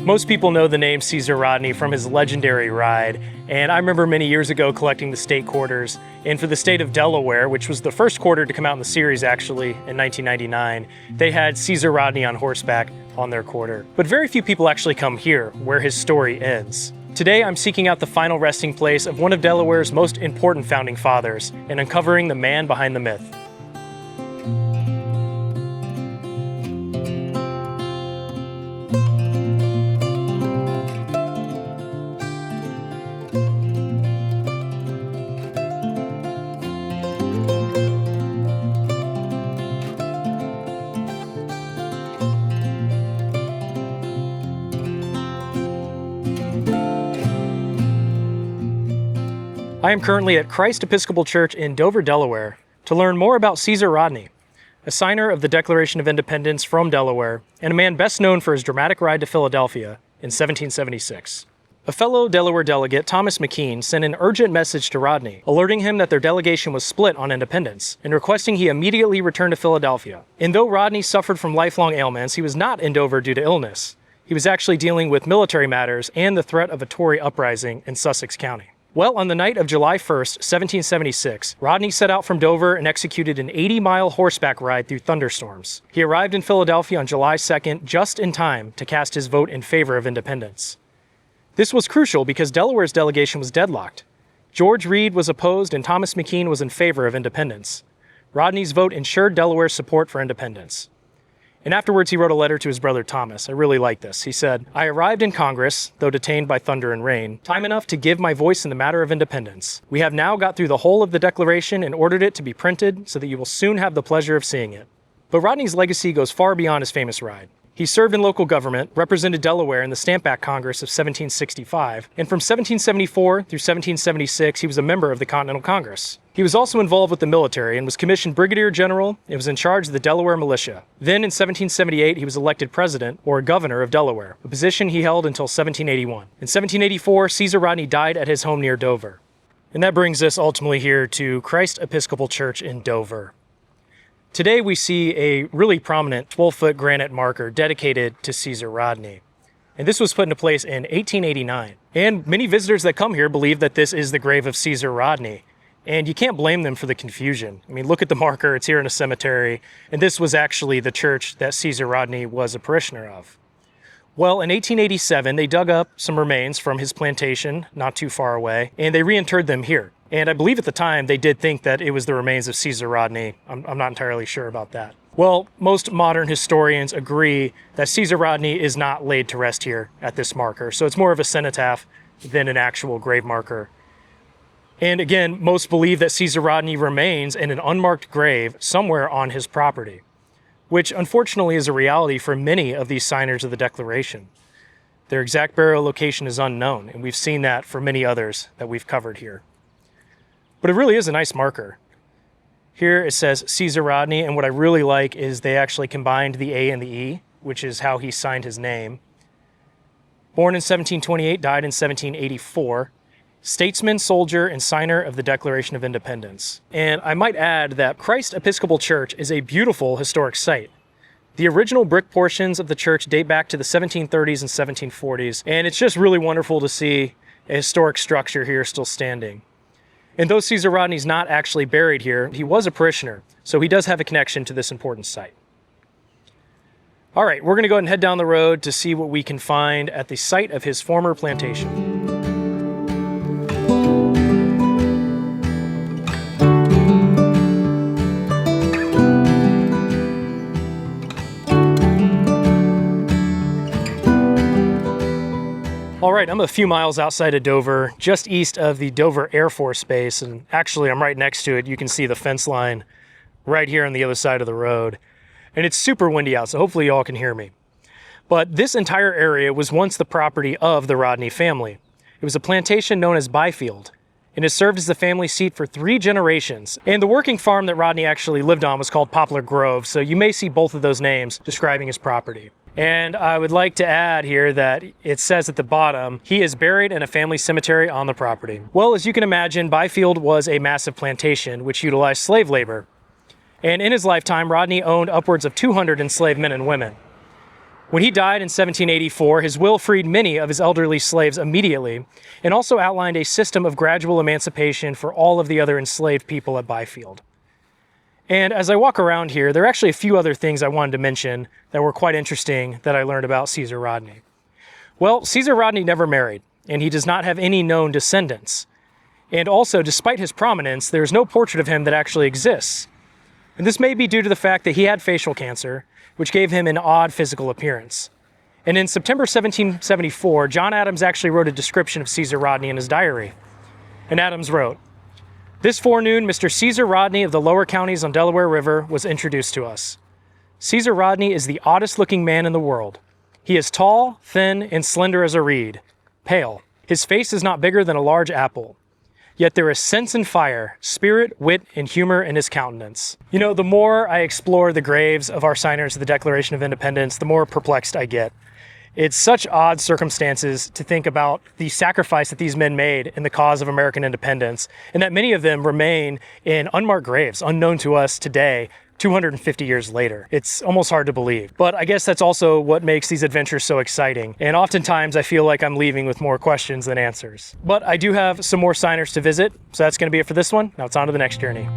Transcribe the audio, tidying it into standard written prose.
Most people know the name Caesar Rodney from his legendary ride, and I remember many years ago collecting the state quarters, and for the state of Delaware, which was the first quarter to come out in the series actually in 1999, they had Caesar Rodney on horseback on their quarter. But very few people actually come here, where his story ends. Today I'm seeking out the final resting place of one of Delaware's most important founding fathers, and uncovering the man behind the myth. I am currently at Christ Episcopal Church in Dover, Delaware, to learn more about Caesar Rodney, a signer of the Declaration of Independence from Delaware, and a man best known for his dramatic ride to Philadelphia in 1776. A fellow Delaware delegate, Thomas McKean, sent an urgent message to Rodney, alerting him that their delegation was split on independence, and requesting he immediately return to Philadelphia. And though Rodney suffered from lifelong ailments, he was not in Dover due to illness. He was actually dealing with military matters and the threat of a Tory uprising in Sussex County. Well, on the night of July 1st, 1776, Rodney set out from Dover and executed an 80-mile horseback ride through thunderstorms. He arrived in Philadelphia on July 2nd, just in time to cast his vote in favor of independence. This was crucial because Delaware's delegation was deadlocked. George Reed was opposed and Thomas McKean was in favor of independence. Rodney's vote ensured Delaware's support for independence. And afterwards, he wrote a letter to his brother Thomas. I really like this. He said, "I arrived in Congress, though detained by thunder and rain, time enough to give my voice in the matter of independence. We have now got through the whole of the Declaration and ordered it to be printed so that you will soon have the pleasure of seeing it." But Rodney's legacy goes far beyond his famous ride. He served in local government, represented Delaware in the Stamp Act Congress of 1765, and from 1774 through 1776, he was a member of the Continental Congress. He was also involved with the military and was commissioned Brigadier General and was in charge of the Delaware Militia. Then in 1778, he was elected president, or governor of Delaware, a position he held until 1781. In 1784, Caesar Rodney died at his home near Dover. And that brings us ultimately here to Christ Episcopal Church in Dover. Today we see a really prominent 12-foot granite marker dedicated to Caesar Rodney. And this was put into place in 1889. And many visitors that come here believe that this is the grave of Caesar Rodney. And you can't blame them for the confusion. I mean, look at the marker, it's here in a cemetery, and this was actually the church that Caesar Rodney was a parishioner of. Well, in 1887, they dug up some remains from his plantation not too far away, and they reinterred them here. And I believe at the time they did think that it was the remains of Caesar Rodney. I'm not entirely sure about that. Well, most modern historians agree that Caesar Rodney is not laid to rest here at this marker, so it's more of a cenotaph than an actual grave marker. And again, most believe that Caesar Rodney remains in an unmarked grave somewhere on his property, which unfortunately is a reality for many of these signers of the Declaration. Their exact burial location is unknown, and we've seen that for many others that we've covered here. But it really is a nice marker. Here it says Caesar Rodney, and what I really like is they actually combined the A and the E, which is how he signed his name. Born in 1728, died in 1784. Statesman, soldier, and signer of the Declaration of Independence. And I might add that Christ Episcopal Church is a beautiful historic site. The original brick portions of the church date back to the 1730s and 1740s, and it's just really wonderful to see a historic structure here still standing. And though Caesar Rodney's not actually buried here, he was a parishioner, so he does have a connection to this important site. All right, we're going to go ahead and head down the road to see what we can find at the site of his former plantation. All right, I'm a few miles outside of Dover, just east of the Dover Air Force Base, and actually I'm right next to it. You can see the fence line right here on the other side of the road. And it's super windy out, so hopefully y'all can hear me. But this entire area was once the property of the Rodney family. It was a plantation known as Byfield, and it served as the family seat for 3 generations. And the working farm that Rodney actually lived on was called Poplar Grove, so you may see both of those names describing his property. And I would like to add here that it says at the bottom, he is buried in a family cemetery on the property. Well, as you can imagine, Byfield was a massive plantation which utilized slave labor. And in his lifetime, Rodney owned upwards of 200 enslaved men and women. When he died in 1784, his will freed many of his elderly slaves immediately and also outlined a system of gradual emancipation for all of the other enslaved people at Byfield. And as I walk around here, there are actually a few other things I wanted to mention that were quite interesting that I learned about Caesar Rodney. Well, Caesar Rodney never married, and he does not have any known descendants. And also, despite his prominence, there is no portrait of him that actually exists. And this may be due to the fact that he had facial cancer, which gave him an odd physical appearance. And in September 1774, John Adams actually wrote a description of Caesar Rodney in his diary. And Adams wrote, "This forenoon, Mr. Caesar Rodney of the lower counties on Delaware River was introduced to us. Caesar Rodney is the oddest looking man in the world. He is tall, thin, and slender as a reed, pale. His face is not bigger than a large apple. Yet there is sense and fire, spirit, wit, and humor in his countenance." You know, the more I explore the graves of our signers of the Declaration of Independence, the more perplexed I get. It's such odd circumstances to think about the sacrifice that these men made in the cause of American independence, and that many of them remain in unmarked graves, unknown to us today, 250 years later. It's almost hard to believe. But I guess that's also what makes these adventures so exciting. And oftentimes I feel like I'm leaving with more questions than answers. But I do have some more signers to visit, so that's going to be it for this one. Now it's on to the next journey.